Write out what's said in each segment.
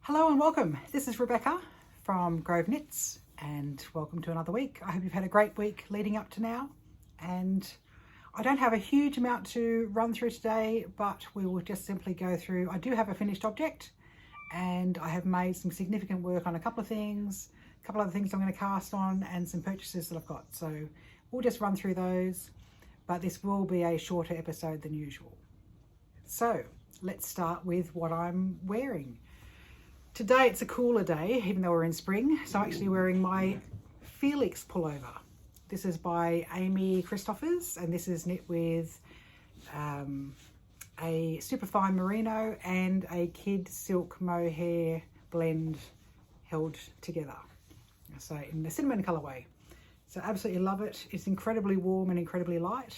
Hello and welcome. This is Rebecca from Grove Knits and welcome to another week. I hope you've had a great week leading up to now, and I don't have a huge amount to run through today, but we will just simply go through. I do have a finished object and I have made some significant work on a couple of things, a couple other things I'm going to cast on, and some purchases that I've got. So we'll just run through those, but this will be a shorter episode than usual. So let's start with what I'm wearing. Today it's a cooler day, even though we're in spring, so I'm actually wearing my Felix pullover. This is by Amy Christophers, and this is knit with a superfine merino and a kid silk mohair blend held together. So in the cinnamon colourway. So absolutely love it. It's incredibly warm and incredibly light,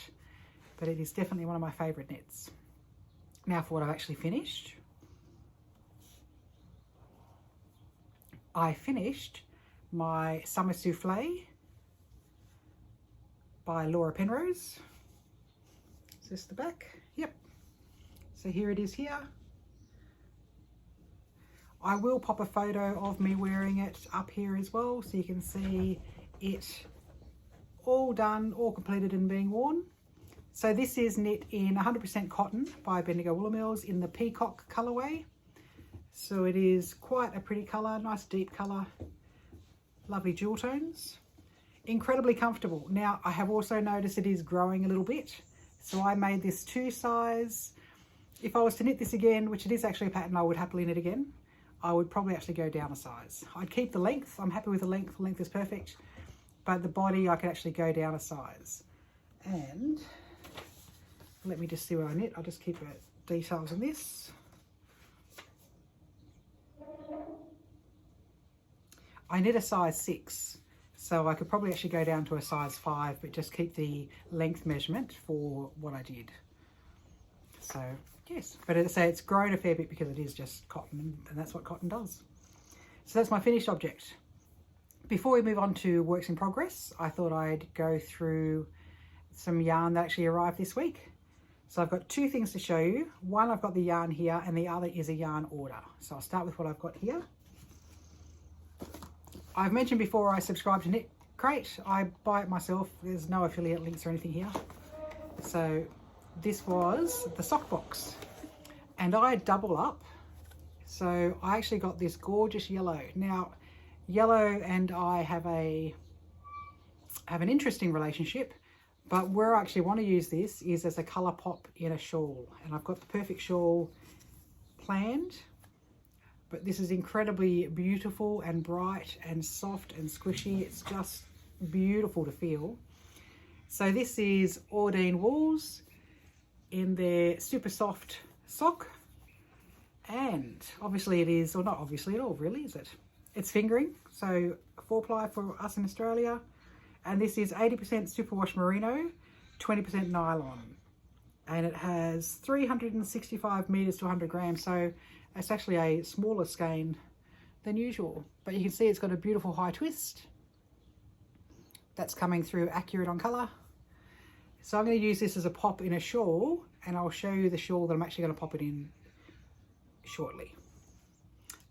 but it is definitely one of my favourite knits. Now for what I've actually finished. I finished my Summer Souffle by Laura Penrose. Is this the back? Yep. So here it is here. I will pop a photo of me wearing it up here as well, so you can see it all done, all completed and being worn. So this is knit in 100% cotton by Bendigo Wool Mills in the peacock colourway. So it is quite a pretty colour, nice deep colour, lovely jewel tones. Incredibly comfortable. Now I have also noticed it is growing a little bit. So I made this 2 size. If I was to knit this again, which it is actually a pattern I would happily knit again, I would probably actually go down a size. I'd keep the length, I'm happy with the length is perfect. But the body I could actually go down a size. And let me just see where I knit, I'll just keep the details on this. I knit a size 6, so I could probably actually go down to a size 5, but just keep the length measurement for what I did. So yes, but as I say, it's grown a fair bit because it is just cotton, and that's what cotton does. So that's my finished object. Before we move on to works in progress, I thought I'd go through some yarn that actually arrived this week. So I've got 2 things to show you. One, I've got the yarn here, and the other is a yarn order. So I'll start with what I've got here. I've mentioned before I subscribe to Knit Crate. I buy it myself. There's no affiliate links or anything here. So this was the sock box, and I double up. So I actually got this gorgeous yellow. Now, yellow and I have an interesting relationship, but where I actually want to use this is as a colour pop in a shawl, and I've got the perfect shawl planned. But this is incredibly beautiful and bright and soft and squishy. It's just beautiful to feel. So this is Ordine Wools in their super soft sock. And obviously it is, or not obviously at all really, is it? It's fingering, so 4-ply for us in Australia. And this is 80% superwash merino, 20% nylon. And it has 365 meters to 100 grams. So it's actually a smaller skein than usual, but you can see it's got a beautiful high twist. That's coming through accurate on colour. So I'm going to use this as a pop in a shawl, and I'll show you the shawl that I'm actually going to pop it in shortly.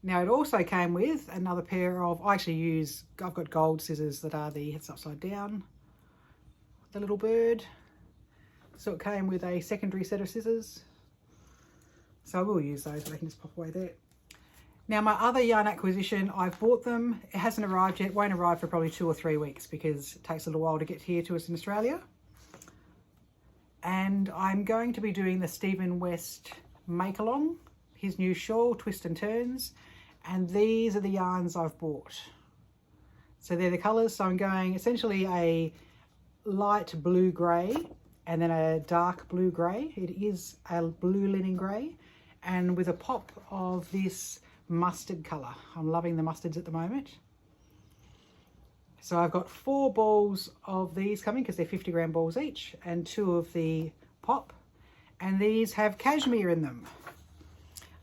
Now it also came with another pair of, I've got gold scissors that are the heads upside down, the little bird. So it came with a secondary set of scissors. So I will use those, but I can just pop away there. Now my other yarn acquisition, I've bought them. It hasn't arrived yet. It won't arrive for probably 2 or 3 weeks because it takes a little while to get here to us in Australia. And I'm going to be doing the Stephen West make along, his new shawl, Twist and Turns. And these are the yarns I've bought. So they're the colours. So I'm going essentially a light blue grey and then a dark blue grey. It is a blue linen grey, and with a pop of this mustard colour. I'm loving the mustards at the moment. So I've got 4 balls of these coming because they're 50-gram balls each, and 2 of the pop, and these have cashmere in them.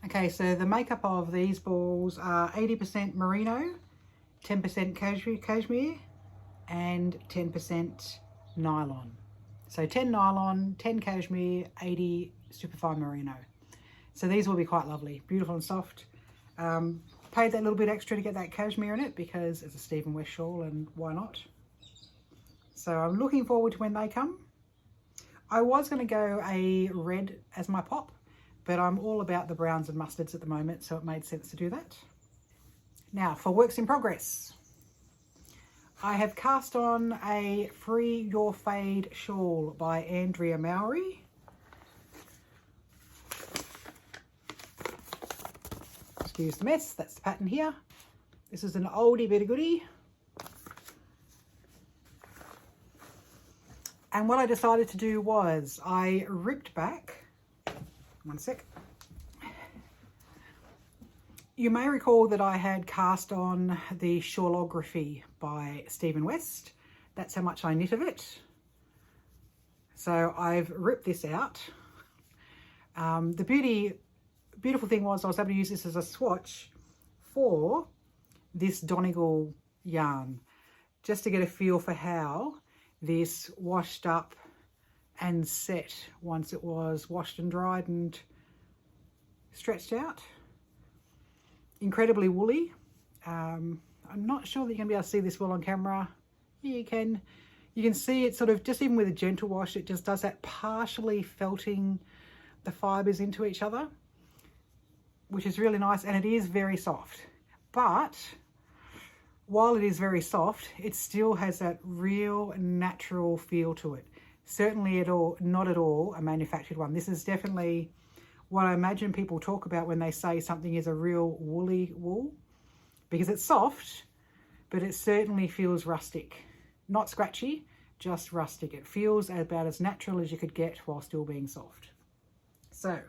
Okay, so the makeup of these balls are 80% merino, 10% cashmere, and 10% nylon. So 10 nylon, 10 cashmere, 80 superfine merino. So these will be quite lovely, beautiful and soft. paid that little bit extra to get that cashmere in it because it's a Stephen West shawl and why not? So I'm looking forward to when they come. I was going to go a red as my pop, but I'm all about the browns and mustards at the moment, so it made sense to do that. Now for works in progress. I have cast on a Free Your Fade shawl by Andrea Mowry. Excuse the mess, that's the pattern here. This is an oldie bit of goodie. And what I decided to do was I ripped back, one sec. You may recall that I had cast on the Shawlography by Stephen West. That's how much I knit of it. So I've ripped this out. The beautiful thing was I was able to use this as a swatch for this Donegal yarn, just to get a feel for how this washed up and set once it was washed and dried and stretched out. Incredibly woolly. I'm not sure that you're going to be able to see this well on camera. Yeah, you can. You can see it sort of, just even with a gentle wash, it just does that partially felting the fibres into each other, which is really nice, and it is very soft. But while it is very soft, it still has that real natural feel to it. Certainly not at all a manufactured one. This is definitely what I imagine people talk about when they say something is a real woolly wool, because it's soft, but it certainly feels rustic. Not scratchy, just rustic. It feels about as natural as you could get while still being soft. So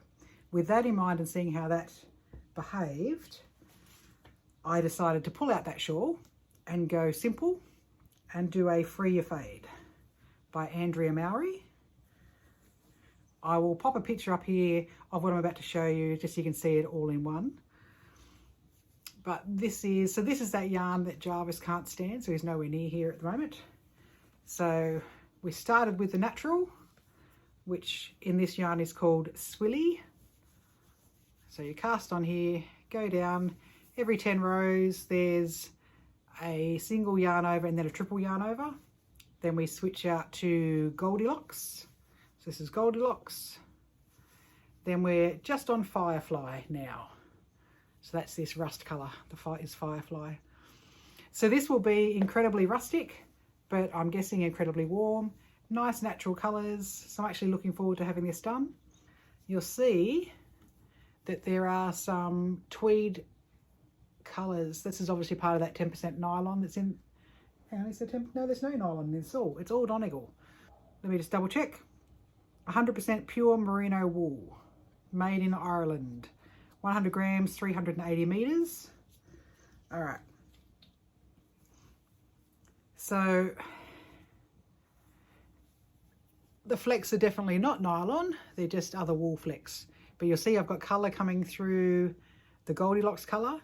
with that in mind and seeing how that behaved, I decided to pull out that shawl and go simple and do a Free Your Fade by Andrea Mowry. I will pop a picture up here of what I'm about to show you, just so you can see it all in one. But this is that yarn that Jarvis can't stand, so he's nowhere near here at the moment. So we started with the natural, which in this yarn is called Swilly. So you cast on here, go down, every 10 rows there's a single yarn over and then a triple yarn over. Then we switch out to Goldilocks. So this is Goldilocks. Then we're just on Firefly now. So that's this rust colour, the fight is Firefly. So this will be incredibly rustic, but I'm guessing incredibly warm. Nice natural colours, so I'm actually looking forward to having this done. You'll see that there are some tweed colours. This is obviously part of that 10% nylon that's in, and is there 10? No, there's no nylon in this, it's all Donegal. Let me just double check. 100% pure merino wool, made in Ireland. 100 grams, 380 meters. All right. So the flecks are definitely not nylon, they're just other wool flecks. But you'll see I've got colour coming through the Goldilocks colour,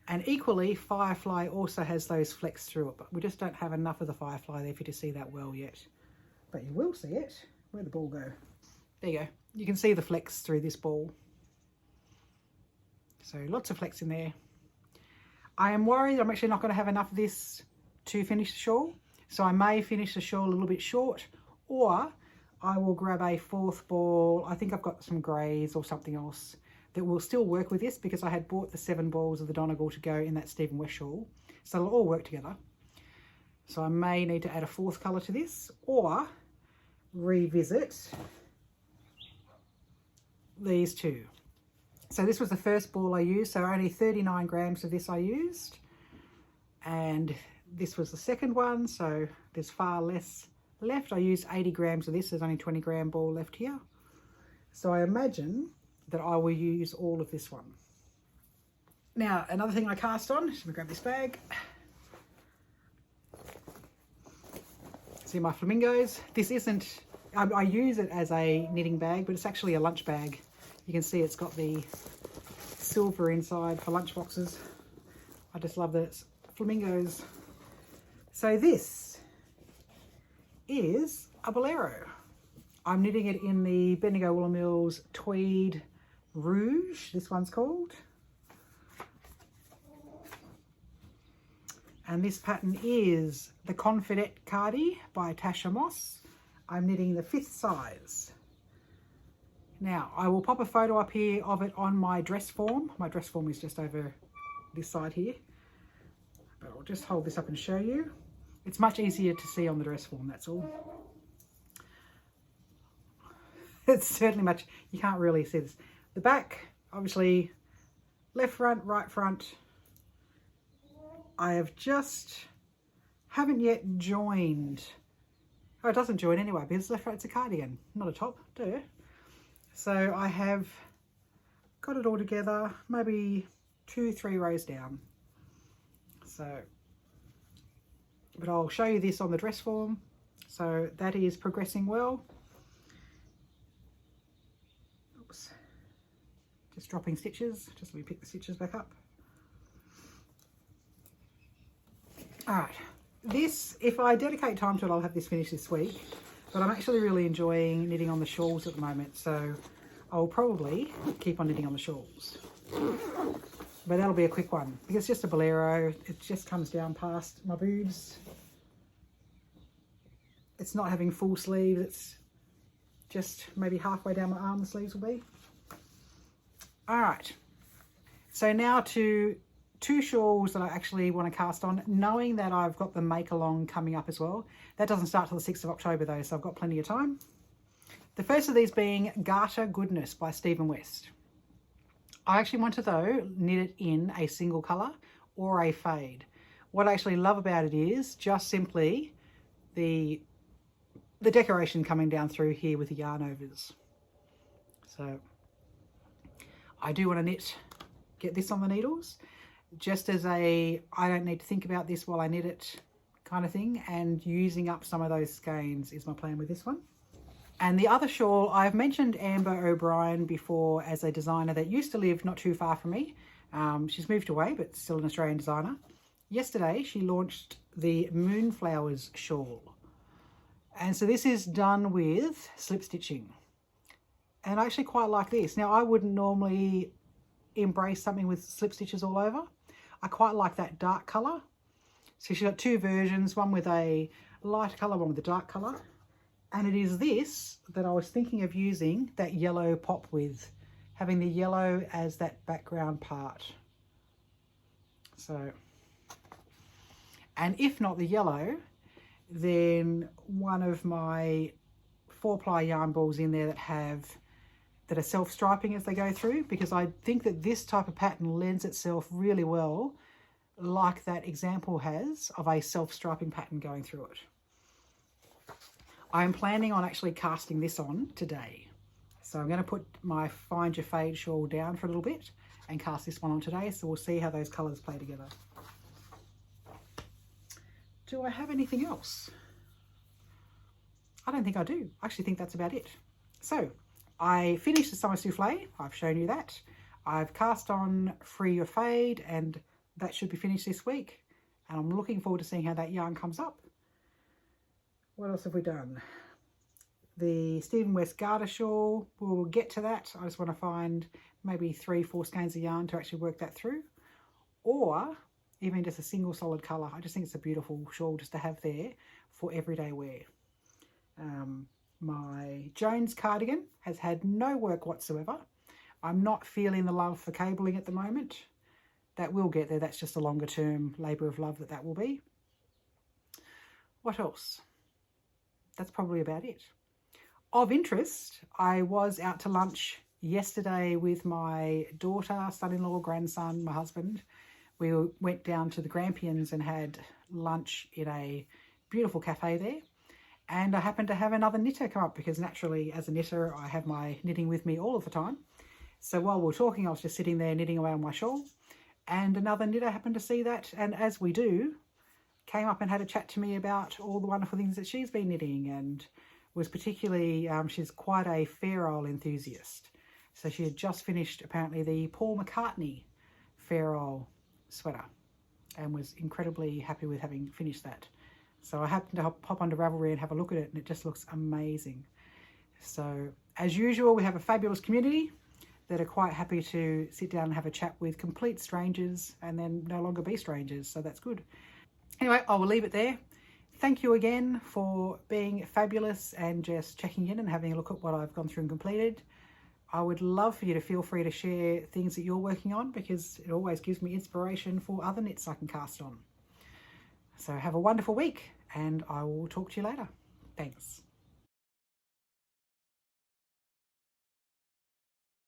and equally Firefly also has those flecks through it, but we just don't have enough of the Firefly there for you to see that well yet. But you will see it. Where'd the ball go? There you go. You can see the flecks through this ball. So lots of flecks in there. I am worried I'm actually not going to have enough of this to finish the shawl. So I may finish the shawl a little bit short, or I will grab a fourth ball. I think I've got some greys or something else that will still work with this, because I had bought the 7 balls of the Donegal to go in that Stephen West shawl. So they'll all work together. So I may need to add a fourth colour to this, or revisit these two. So this was the first ball I used, so only 39 grams of this I used, and this was the second one, so there's far less left. I used 80 grams of this, there's only 20 gram ball left here. So I imagine that I will use all of this one. Now another thing I cast on, let me grab this bag. See my flamingos. This isn't, I use it as a knitting bag, but it's actually a lunch bag. You can see it's got the silver inside for lunch boxes. I just love that it's flamingos. So this is a bolero. I'm knitting it in the Bendigo Woolen Mills Tweed Rouge, this one's called. And this pattern is the Confidette Cardi by Tasha Moss. I'm knitting the 5th size. Now, I will pop a photo up here of it on my dress form. My dress form is just over this side here. But I'll just hold this up and show you. It's much easier to see on the dress form, that's all. It's certainly much, you can't really see this. The back, obviously, left front, right front. I haven't yet joined. Oh, it doesn't join anyway because left front, it's a cardigan, not a top, duh. So I have got it all together, maybe 2-3 rows down. So, but I'll show you this on the dress form. So that is progressing well. Oops. Just dropping stitches, just let me pick the stitches back up. All right, this, if I dedicate time to it, I'll have this finished this week, but I'm actually really enjoying knitting on the shawls at the moment, so I'll probably keep on knitting on the shawls. But that'll be a quick one, because it's just a bolero, it just comes down past my boobs. It's not having full sleeves, it's just maybe halfway down my arm the sleeves will be. All right, so now to 2 shawls that I actually want to cast on, knowing that I've got the make along coming up as well. That doesn't start till the 6th of October though, so I've got plenty of time. The first of these being Garter Goodness by Stephen West. I actually want to though knit it in a single colour or a fade. What I actually love about it is just simply the decoration coming down through here with the yarn overs. So I do want to get this on the needles, just as I don't need to think about this while I knit it kind of thing, and using up some of those skeins is my plan with this one. And the other shawl, I've mentioned Amber O'Brien before as a designer that used to live not too far from me. She's moved away, but still an Australian designer. Yesterday, she launched the Moonflowers shawl. And so this is done with slip stitching. And I actually quite like this. Now, I wouldn't normally embrace something with slip stitches all over. I quite like that dark colour. So she's got 2 versions, one with a light colour, one with a dark colour. And it is this that I was thinking of using that yellow pop with, having the yellow as that background part. So, and if not the yellow, then one of my 4-ply yarn balls in there that are self-striping as they go through, because I think that this type of pattern lends itself really well, like that example has, of a self-striping pattern going through it. I'm planning on actually casting this on today. So I'm going to put my Find Your Fade shawl down for a little bit and cast this one on today, so we'll see how those colours play together. Do I have anything else? I don't think I do. I actually think that's about it. So I finished the Summer Souffle, I've shown you that. I've cast on Free Your Fade, and that should be finished this week. And I'm looking forward to seeing how that yarn comes up. What else have we done? The Stephen West Garter shawl, we'll get to that. I just want to find maybe 3-4 skeins of yarn to actually work that through. Or even just a single solid colour. I just think it's a beautiful shawl just to have there for everyday wear. My Jones cardigan has had no work whatsoever. I'm not feeling the love for cabling at the moment. That will get there. That's just a longer term labour of love that will be. What else? That's probably about it. Of interest, I was out to lunch yesterday with my daughter, son-in-law, grandson, my husband. We went down to the Grampians and had lunch in a beautiful cafe there. And I happened to have another knitter come up, because naturally as a knitter I have my knitting with me all of the time. So while we were talking, I was just sitting there knitting away on my shawl, and another knitter happened to see that, and as we do, came up and had a chat to me about all the wonderful things that she's been knitting, and was particularly, she's quite a fair owl enthusiast. So she had just finished apparently the Paul McCartney fair owl sweater and was incredibly happy with having finished that. So I happened to pop onto Ravelry and have a look at it, and it just looks amazing. So as usual, we have a fabulous community that are quite happy to sit down and have a chat with complete strangers and then no longer be strangers. So that's good. Anyway, I will leave it there. Thank you again for being fabulous and just checking in and having a look at what I've gone through and completed. I would love for you to feel free to share things that you're working on, because it always gives me inspiration for other knits I can cast on. So have a wonderful week, and I will talk to you later. Thanks.